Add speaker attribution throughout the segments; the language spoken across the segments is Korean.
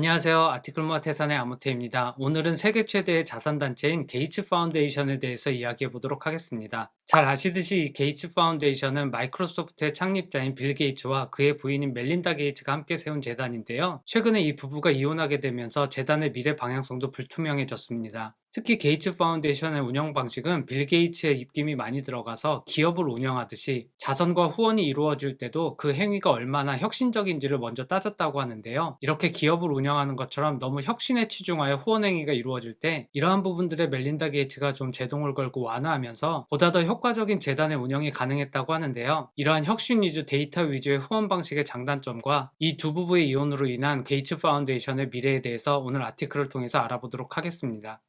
Speaker 1: 안녕하세요. 아티클모아 태산의 아무태입니다. 오늘은 세계 최대의 자선단체인 게이츠 파운데이션에 대해서 이야기해 보도록 하겠습니다. 잘 아시듯이 이 게이츠 파운데이션은 마이크로소프트의 창립자인 빌 게이츠와 그의 부인인 멜린다 게이츠가 함께 세운 재단인데요. 최근에 이 부부가 이혼하게 되면서 재단의 미래 방향성도 불투명해졌습니다. 특히 게이츠 파운데이션의 운영 방식은 빌 게이츠의 입김이 많이 들어가서 기업을 운영하듯이 자선과 후원이 이루어질 때도 그 행위가 얼마나 혁신적인지를 먼저 따졌다고 하는데요. 이렇게 기업을 운영하는 것처럼 너무 혁신에 치중하여 후원 행위가 이루어질 때 이러한 부분들에 멜린다 게이츠가 좀 제동을 걸고 완화하면서 보다 더 효과적인 재단의 운영이 가능했다고 하는데요. 이러한 혁신 위주 데이터 위주의 후원 방식의 장단점과 이 두 부부의 이혼으로 인한 게이츠 파운데이션의 미래에 대해서 오늘 아티클을 통해서 알아보도록 하겠습니다.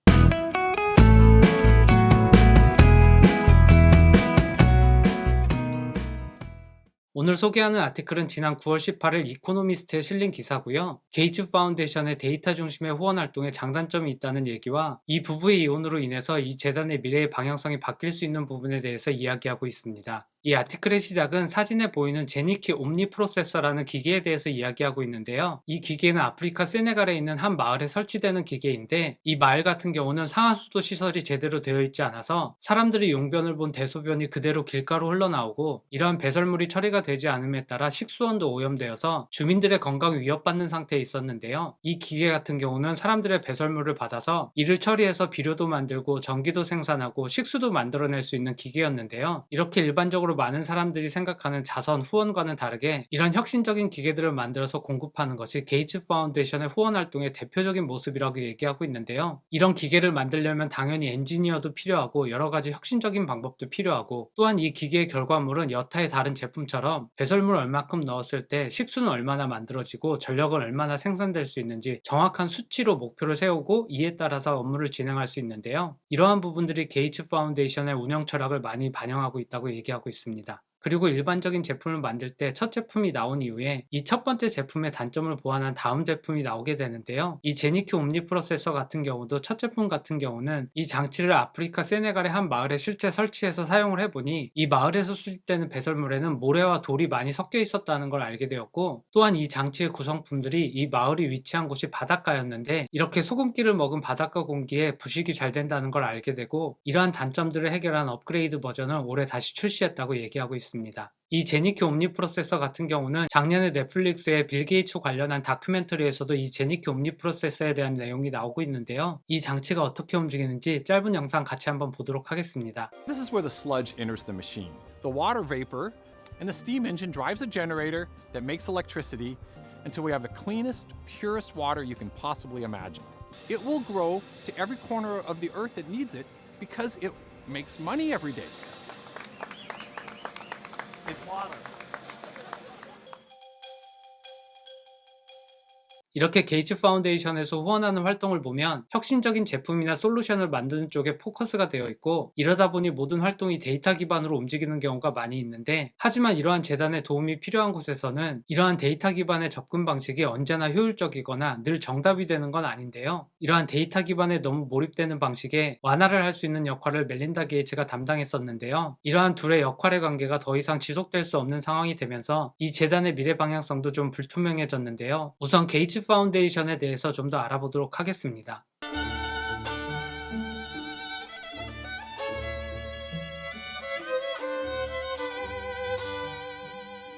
Speaker 1: 오늘 소개하는 아티클은 지난 9월 18일 이코노미스트에 실린 기사고요. 게이츠 파운데이션의 데이터 중심의 후원 활동에 장단점이 있다는 얘기와 이 부부의 이혼으로 인해서 이 재단의 미래의 방향성이 바뀔 수 있는 부분에 대해서 이야기하고 있습니다. 이 아티클의 시작은 사진에 보이는 제니키 옴니 프로세서라는 기계에 대해서 이야기하고 있는데요. 이 기계는 아프리카 세네갈에 있는 한 마을에 설치되는 기계인데 이 마을 같은 경우는 상하수도 시설이 제대로 되어 있지 않아서 사람들이 용변을 본 대소변이 그대로 길가로 흘러나오고 이러한 배설물이 처리가 되지 않음에 따라 식수원도 오염되어서 주민들의 건강이 위협받는 상태에 있었는데요. 이 기계 같은 경우는 사람들의 배설물을 받아서 이를 처리해서 비료도 만들고 전기도 생산하고 식수도 만들어낼 수 있는 기계였는데요. 이렇게 일반적으로 많은 사람들이 생각하는 자선 후원과는 다르게 이런 혁신적인 기계들을 만들어서 공급하는 것이 게이츠 파운데이션의 후원 활동의 대표적인 모습이라고 얘기하고 있는데요. 이런 기계를 만들려면 당연히 엔지니어도 필요하고 여러 가지 혁신적인 방법도 필요하고 또한 이 기계의 결과물은 여타의 다른 제품처럼 배설물 얼마큼 넣었을 때 식수는 얼마나 만들어지고 전력은 얼마나 생산될 수 있는지 정확한 수치로 목표를 세우고 이에 따라서 업무를 진행할 수 있는데요. 이러한 부분들이 게이츠 파운데이션의 운영 철학을 많이 반영하고 있다고 얘기하고 있습니다. 그리고 일반적인 제품을 만들 때 첫 제품이 나온 이후에 이 첫 번째 제품의 단점을 보완한 다음 제품이 나오게 되는데요. 이 제니키 옴니 프로세서 같은 경우도 첫 제품 같은 경우는 이 장치를 아프리카 세네갈의 한 마을에 실제 설치해서 사용을 해보니 이 마을에서 수집되는 배설물에는 모래와 돌이 많이 섞여 있었다는 걸 알게 되었고 또한 이 장치의 구성품들이 이 마을이 위치한 곳이 바닷가였는데 이렇게 소금기를 먹은 바닷가 공기에 부식이 잘 된다는 걸 알게 되고 이러한 단점들을 해결한 업그레이드 버전을 올해 다시 출시했다고 얘기하고 있습니다. 이 제니키 옴니 프로세서 같은 경우는 작년에 넷플릭스의 빌 게이츠 관련한 다큐멘터리에서도 이 제니키 옴니 프로세서에 대한 내용이 나오고 있는데요. 이 장치가 어떻게 움직이는지 짧은 영상 같이 한번 보도록 하겠습니다.
Speaker 2: This is where the sludge enters the machine. The water vapor and the steam engine drives a generator that makes electricity until we have the cleanest, purest water you can possibly imagine. It will grow to every corner of the earth that needs it because it makes money every day. It's water.
Speaker 1: 이렇게 게이츠 파운데이션에서 후원하는 활동을 보면 혁신적인 제품이나 솔루션을 만드는 쪽에 포커스가 되어 있고 이러다 보니 모든 활동이 데이터 기반으로 움직이는 경우가 많이 있는데 하지만 이러한 재단의 도움이 필요한 곳에서는 이러한 데이터 기반의 접근 방식이 언제나 효율적이거나 늘 정답이 되는 건 아닌데요. 이러한 데이터 기반에 너무 몰입되는 방식에 완화를 할 수 있는 역할을 멜린다 게이츠가 담당했었는데요. 이러한 둘의 역할의 관계가 더 이상 지속될 수 없는 상황이 되면서 이 재단의 미래 방향성도 좀 불투명해졌는데요. 우선 게이츠 파운데이션에 대해서 좀 더 알아보도록 하겠습니다.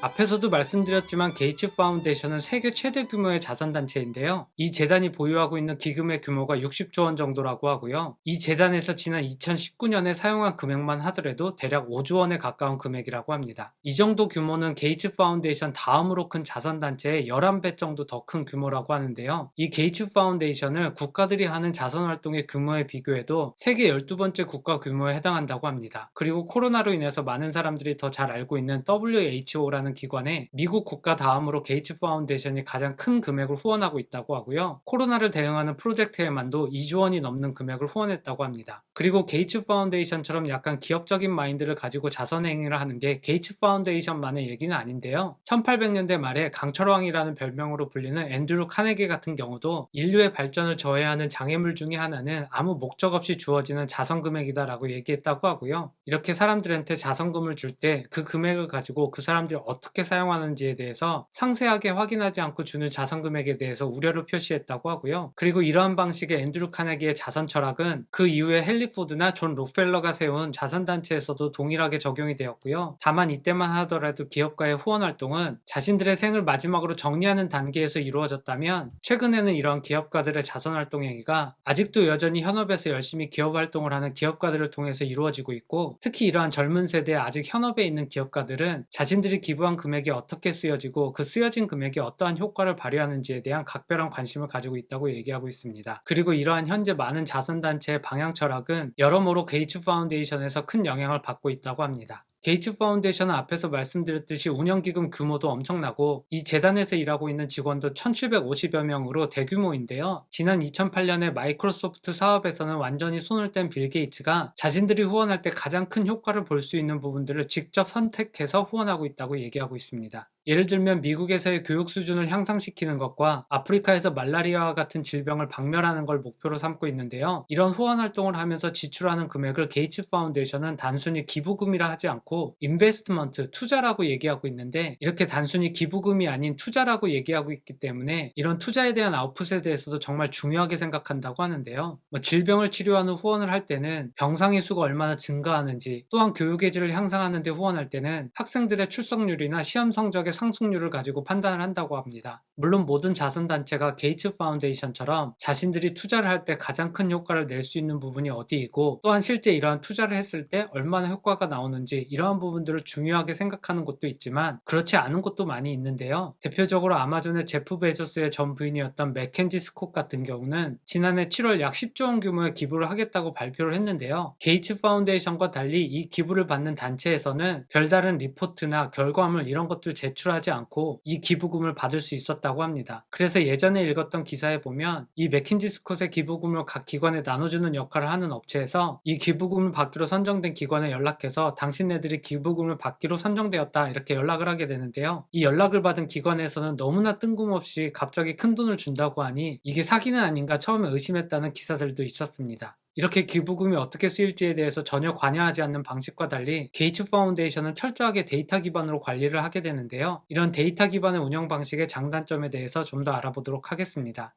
Speaker 1: 앞에서도 말씀드렸지만 게이츠 파운데이션은 세계 최대 규모의 자선단체인데요. 이 재단이 보유하고 있는 기금의 규모가 60조 원 정도라고 하고요. 이 재단에서 지난 2019년에 사용한 금액만 하더라도 대략 5조 원에 가까운 금액이라고 합니다. 이 정도 규모는 게이츠 파운데이션 다음으로 큰 자선단체의 11배 정도 더 큰 규모라고 하는데요. 이 게이츠 파운데이션을 국가들이 하는 자선활동의 규모에 비교해도 세계 12번째 국가 규모에 해당한다고 합니다. 그리고 코로나로 인해서 많은 사람들이 더 잘 알고 있는 WHO라는 기관에 미국 국가 다음으로 게이츠 파운데이션이 가장 큰 금액을 후원하고 있다고 하고요. 코로나를 대응하는 프로젝트에만도 2조 원이 넘는 금액을 후원했다고 합니다. 그리고 게이츠 파운데이션처럼 약간 기업적인 마인드를 가지고 자선 행위를 하는 게 게이츠 파운데이션만의 얘기는 아닌데요. 1800년대 말에 강철왕이라는 별명으로 불리는 앤드류 카네기 같은 경우도 인류의 발전을 저해하는 장애물 중에 하나는 아무 목적 없이 주어지는 자선 금액이다라고 얘기했다고 하고요. 이렇게 사람들한테 자선금을 줄 때 그 금액을 가지고 그 사람들이 어떻게 사용하는지에 대해서 상세하게 확인하지 않고 주는 자선 금액에 대해서 우려를 표시했다고 하고요. 그리고 이러한 방식의 앤드류 카네기의 자선 철학은 그 이후에 헨리 포드나 존 록펠러가 세운 자선단체에서도 동일하게 적용이 되었고요. 다만 이때만 하더라도 기업가의 후원 활동은 자신들의 생을 마지막으로 정리하는 단계에서 이루어졌다면, 최근에는 이런 기업가들의 자선 활동 행위가 아직도 여전히 현업에서 열심히 기업 활동을 하는 기업가들을 통해서 이루어지고 있고, 특히 이러한 젊은 세대의 아직 현업에 있는 기업가들은 자신들이 기부한 금액이 어떻게 쓰여지고 그 쓰여진 금액이 어떠한 효과를 발휘하는지에 대한 각별한 관심을 가지고 있다고 얘기하고 있습니다. 그리고 이러한 현재 많은 자선단체의 방향 철학은 여러모로 게이츠 파운데이션에서 큰 영향을 받고 있다고 합니다. 게이츠 파운데이션은 앞에서 말씀드렸듯이 운영기금 규모도 엄청나고 이 재단에서 일하고 있는 직원도 1750여 명으로 대규모인데요. 지난 2008년에 마이크로소프트 사업에서는 완전히 손을 뗀 빌 게이츠가 자신들이 후원할 때 가장 큰 효과를 볼 수 있는 부분들을 직접 선택해서 후원하고 있다고 얘기하고 있습니다. 예를 들면 미국에서의 교육 수준을 향상시키는 것과 아프리카에서 말라리아와 같은 질병을 박멸하는 걸 목표로 삼고 있는데요. 이런 후원 활동을 하면서 지출하는 금액을 게이츠 파운데이션은 단순히 기부금이라 하지 않고 인베스트먼트, 투자라고 얘기하고 있는데, 이렇게 단순히 기부금이 아닌 투자라고 얘기하고 있기 때문에 이런 투자에 대한 아웃풋에 대해서도 정말 중요하게 생각한다고 하는데요. 질병을 치료하는 후원을 할 때는 병상의 수가 얼마나 증가하는지, 또한 교육의 질을 향상하는 데 후원할 때는 학생들의 출석률이나 시험 성적의 상승률을 가지고 판단을 한다고 합니다. 물론 모든 자선단체가 게이츠 파운데이션처럼 자신들이 투자를 할 때 가장 큰 효과를 낼 수 있는 부분이 어디이고, 또한 실제 이러한 투자를 했을 때 얼마나 효과가 나오는지 이러한 부분들을 중요하게 생각하는 곳도 있지만 그렇지 않은 곳도 많이 있는데요. 대표적으로 아마존의 제프 베조스의 전 부인이었던 맥켄지 스콧 같은 경우는 지난해 7월 약 10조 원 규모의 기부를 하겠다고 발표를 했는데요. 게이츠 파운데이션과 달리 이 기부를 받는 단체에서는 별다른 리포트나 결과물 이런 것들 제출하지 않고 이 기부금을 받을 수 있었다고 합니다. 그래서 예전에 읽었던 기사에 보면 이 맥킨지 스콧의 기부금을 각 기관에 나눠주는 역할을 하는 업체에서 이 기부금을 받기로 선정된 기관에 연락해서 당신네들이 기부금을 받기로 선정되었다 이렇게 연락을 하게 되는데요. 이 연락을 받은 기관에서는 너무나 뜬금없이 갑자기 큰 돈을 준다고 하니 이게 사기는 아닌가 처음에 의심했다는 기사들도 있었습니다. 이렇게 기부금이 어떻게 쓰일지에 대해서 전혀 관여하지 않는 방식과 달리 게이츠 파운데이션은 철저하게 데이터 기반으로 관리를 하게 되는데요. 이런 데이터 기반의 운영 방식의 장단점에 대해서 좀 더 알아보도록 하겠습니다.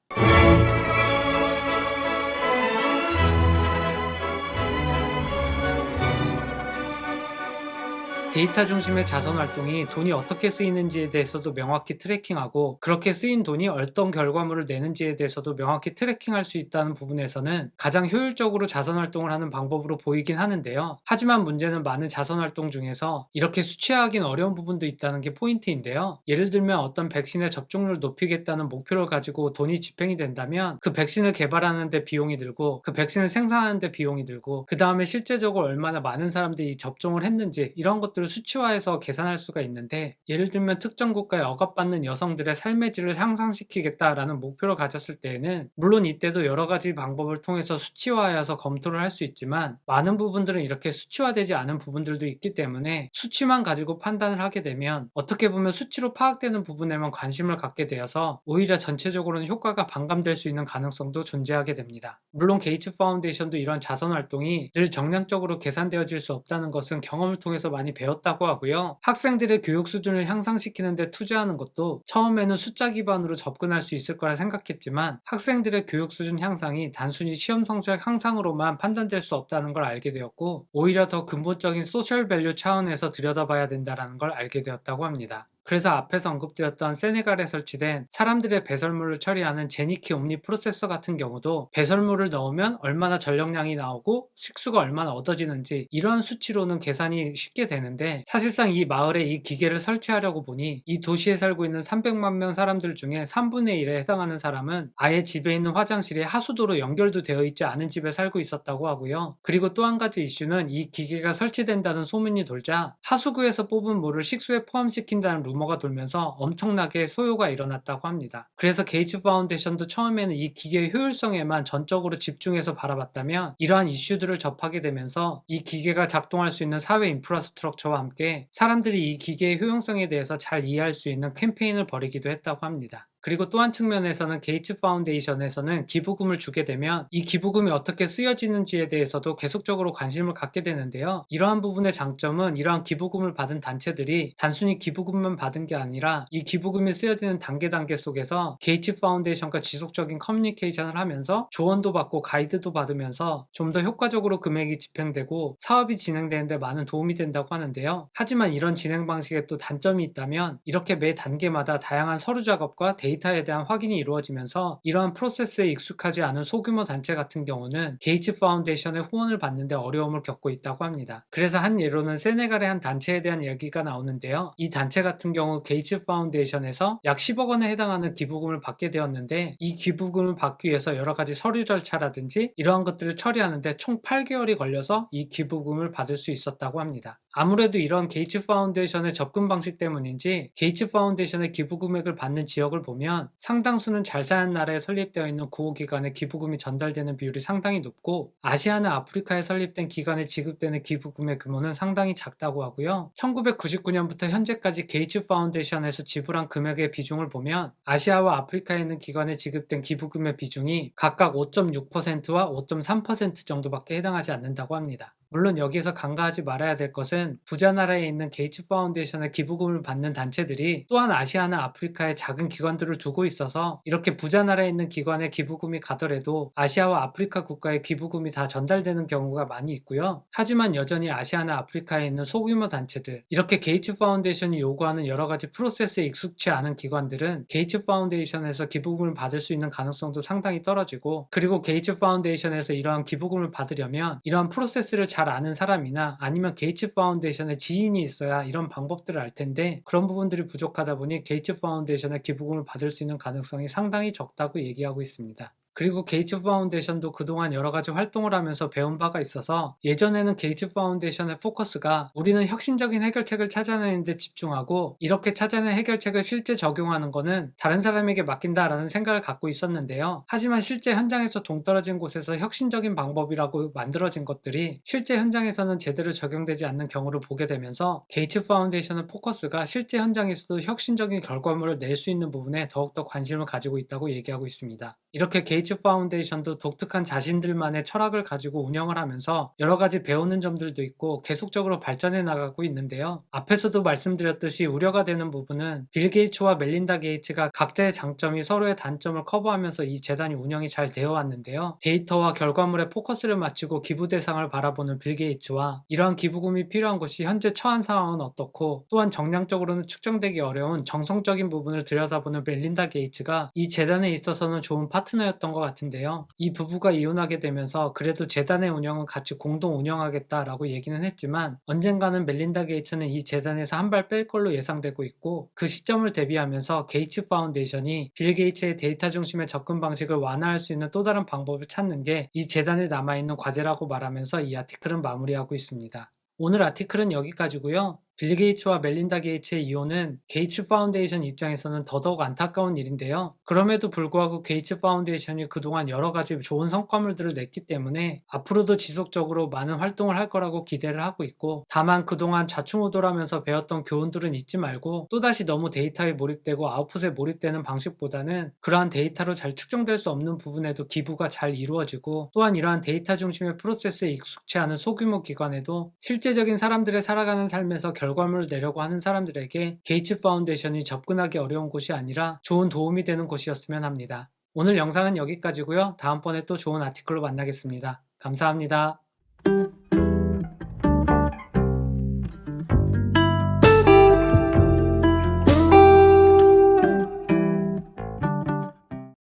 Speaker 1: 데이터 중심의 자선 활동이 돈이 어떻게 쓰이는지에 대해서도 명확히 트래킹하고, 그렇게 쓰인 돈이 어떤 결과물을 내는지에 대해서도 명확히 트래킹할 수 있다는 부분에서는 가장 효율적으로 자선 활동을 하는 방법으로 보이긴 하는데요. 하지만 문제는 많은 자선 활동 중에서 이렇게 수치화하긴 어려운 부분도 있다는 게 포인트인데요. 예를 들면 어떤 백신의 접종률을 높이겠다는 목표를 가지고 돈이 집행이 된다면 그 백신을 개발하는 데 비용이 들고, 그 백신을 생산하는 데 비용이 들고, 그 다음에 실제적으로 얼마나 많은 사람들이 접종을 했는지 이런 것들을 수치화해서 계산할 수가 있는데, 예를 들면 특정 국가에 억압받는 여성들의 삶의 질을 향상시키겠다라는 목표를 가졌을 때에는 물론 이때도 여러 가지 방법을 통해서 수치화하여서 검토를 할 수 있지만 많은 부분들은 이렇게 수치화되지 않은 부분들도 있기 때문에 수치만 가지고 판단을 하게 되면 어떻게 보면 수치로 파악되는 부분에만 관심을 갖게 되어서 오히려 전체적으로는 효과가 반감될 수 있는 가능성도 존재하게 됩니다. 물론 게이츠 파운데이션도 이런 자선 활동이 늘 정량적으로 계산되어질 수 없다는 것은 경험을 통해서 많이 배웠다고 하고요. 학생들의 교육 수준을 향상시키는 데 투자하는 것도 처음에는 숫자 기반으로 접근할 수 있을 거라 생각했지만 학생들의 교육 수준 향상이 단순히 시험 성적 향상으로만 판단될 수 없다는 걸 알게 되었고, 오히려 더 근본적인 소셜 밸류 차원에서 들여다봐야 된다는 걸 알게 되었다고 합니다. 그래서 앞에서 언급드렸던 세네갈에 설치된 사람들의 배설물을 처리하는 제니키 옴니 프로세서 같은 경우도 배설물을 넣으면 얼마나 전력량이 나오고 식수가 얼마나 얻어지는지 이런 수치로는 계산이 쉽게 되는데, 사실상 이 마을에 이 기계를 설치하려고 보니 이 도시에 살고 있는 300만 명 사람들 중에 3분의 1에 해당하는 사람은 아예 집에 있는 화장실이 하수도로 연결도 되어 있지 않은 집에 살고 있었다고 하고요. 그리고 또 한 가지 이슈는 이 기계가 설치된다는 소문이 돌자 하수구에서 뽑은 물을 식수에 포함시킨다는 루머가 돌면서 엄청나게 소요가 일어났다고 합니다. 그래서 게이츠 파운데이션도 처음에는 이 기계의 효율성에만 전적으로 집중해서 바라봤다면 이러한 이슈들을 접하게 되면서 이 기계가 작동할 수 있는 사회 인프라스트럭처와 함께 사람들이 이 기계의 효용성에 대해서 잘 이해할 수 있는 캠페인을 벌이기도 했다고 합니다. 그리고 또 한 측면에서는 게이츠 파운데이션에서는 기부금을 주게 되면 이 기부금이 어떻게 쓰여지는지에 대해서도 계속적으로 관심을 갖게 되는데요. 이러한 부분의 장점은 이러한 기부금을 받은 단체들이 단순히 기부금만 받은 게 아니라 이 기부금이 쓰여지는 단계 속에서 게이츠 파운데이션과 지속적인 커뮤니케이션을 하면서 조언도 받고 가이드도 받으면서 좀 더 효과적으로 금액이 집행되고 사업이 진행되는데 많은 도움이 된다고 하는데요. 하지만 이런 진행 방식에 또 단점이 있다면 이렇게 매 단계마다 다양한 서류 작업과 데이터에 대한 확인이 이루어지면서 이러한 프로세스에 익숙하지 않은 소규모 단체 같은 경우는 게이츠 파운데이션의 후원을 받는데 어려움을 겪고 있다고 합니다. 그래서 한 예로는 세네갈의 한 단체에 대한 이야기가 나오는데요. 이 단체 같은 경우 게이츠 파운데이션에서 약 10억 원에 해당하는 기부금을 받게 되었는데 이 기부금을 받기 위해서 여러 가지 서류 절차라든지 이러한 것들을 처리하는데 총 8개월이 걸려서 이 기부금을 받을 수 있었다고 합니다. 아무래도 이런 게이츠 파운데이션의 접근 방식 때문인지 게이츠 파운데이션의 기부 금액을 받는 지역을 보면 상당수는 잘 사는 나라에 설립되어 있는 구호기관에 기부금이 전달되는 비율이 상당히 높고 아시아나 아프리카에 설립된 기관에 지급되는 기부금의 규모는 상당히 작다고 하고요. 1999년부터 현재까지 게이츠 파운데이션에서 지불한 금액의 비중을 보면 아시아와 아프리카에 있는 기관에 지급된 기부금의 비중이 각각 5.6%와 5.3% 정도밖에 해당하지 않는다고 합니다. 물론 여기에서 간과하지 말아야 될 것은 부자 나라에 있는 게이츠 파운데이션의 기부금을 받는 단체들이 또한 아시아나 아프리카에 작은 기관들을 두고 있어서 이렇게 부자 나라에 있는 기관에 기부금이 가더라도 아시아와 아프리카 국가에 기부금이 다 전달되는 경우가 많이 있고요. 하지만 여전히 아시아나 아프리카에 있는 소규모 단체들, 이렇게 게이츠 파운데이션이 요구하는 여러 가지 프로세스에 익숙치 않은 기관들은 게이츠 파운데이션에서 기부금을 받을 수 있는 가능성도 상당히 떨어지고, 그리고 게이츠 파운데이션에서 이러한 기부금을 받으려면 이러한 프로세스를 잘 아는 사람이나 아니면 게이츠 파운데이션의 지인이 있어야 이런 방법들을 알 텐데 그런 부분들이 부족하다 보니 게이츠 파운데이션의 기부금을 받을 수 있는 가능성이 상당히 적다고 얘기하고 있습니다. 그리고 게이츠 파운데이션도 그동안 여러 가지 활동을 하면서 배운 바가 있어서 예전에는 게이츠 파운데이션의 포커스가 우리는 혁신적인 해결책을 찾아내는 데 집중하고 이렇게 찾아낸 해결책을 실제 적용하는 거는 다른 사람에게 맡긴다라는 생각을 갖고 있었는데요. 하지만 실제 현장에서 동떨어진 곳에서 혁신적인 방법이라고 만들어진 것들이 실제 현장에서는 제대로 적용되지 않는 경우를 보게 되면서 게이츠 파운데이션의 포커스가 실제 현장에서도 혁신적인 결과물을 낼 수 있는 부분에 더욱더 관심을 가지고 있다고 얘기하고 있습니다. 이렇게 게이츠 파운데이션도 독특한 자신들만의 철학을 가지고 운영을 하면서 여러 가지 배우는 점들도 있고 계속적으로 발전해 나가고 있는데요. 앞에서도 말씀드렸듯이 우려가 되는 부분은 빌 게이츠와 멜린다 게이츠가 각자의 장점이 서로의 단점을 커버하면서 이 재단이 운영이 잘 되어 왔는데요. 데이터와 결과물에 포커스를 맞추고 기부 대상을 바라보는 빌 게이츠와 이러한 기부금이 필요한 곳이 현재 처한 상황은 어떻고 또한 정량적으로는 측정되기 어려운 정성적인 부분을 들여다보는 멜린다 게이츠가 이 재단에 있어서는 좋은 파트너였던 것 같은데요. 이 부부가 이혼하게 되면서 그래도 재단의 운영은 같이 공동 운영하겠다라고 얘기는 했지만 언젠가는 멜린다 게이츠는 이 재단에서 한 발 뺄 걸로 예상되고 있고 그 시점을 대비하면서 게이츠 파운데이션이 빌 게이츠의 데이터 중심의 접근 방식을 완화할 수 있는 또 다른 방법을 찾는 게 이 재단에 남아있는 과제라고 말하면서 이 아티클은 마무리하고 있습니다. 오늘 아티클은 여기까지고요. 빌 게이츠와 멜린다 게이츠의 이혼은 게이츠 파운데이션 입장에서는 더더욱 안타까운 일인데요. 그럼에도 불구하고 게이츠 파운데이션이 그동안 여러 가지 좋은 성과물들을 냈기 때문에 앞으로도 지속적으로 많은 활동을 할 거라고 기대를 하고 있고, 다만 그동안 좌충우돌하면서 배웠던 교훈들은 잊지 말고 또다시 너무 데이터에 몰입되고 아웃풋에 몰입되는 방식보다는 그러한 데이터로 잘 측정될 수 없는 부분에도 기부가 잘 이루어지고, 또한 이러한 데이터 중심의 프로세스에 익숙치 않은 소규모 기관에도 실제적인 사람들의 살아가는 삶에서 결과물을 내려고 하는 사람들에게 게이츠 파운데이션이 접근하기 어려운 곳이 아니라 좋은 도움이 되는 곳이었으면 합니다. 오늘 영상은 여기까지고요. 다음번에 또 좋은 아티클로 만나겠습니다. 감사합니다.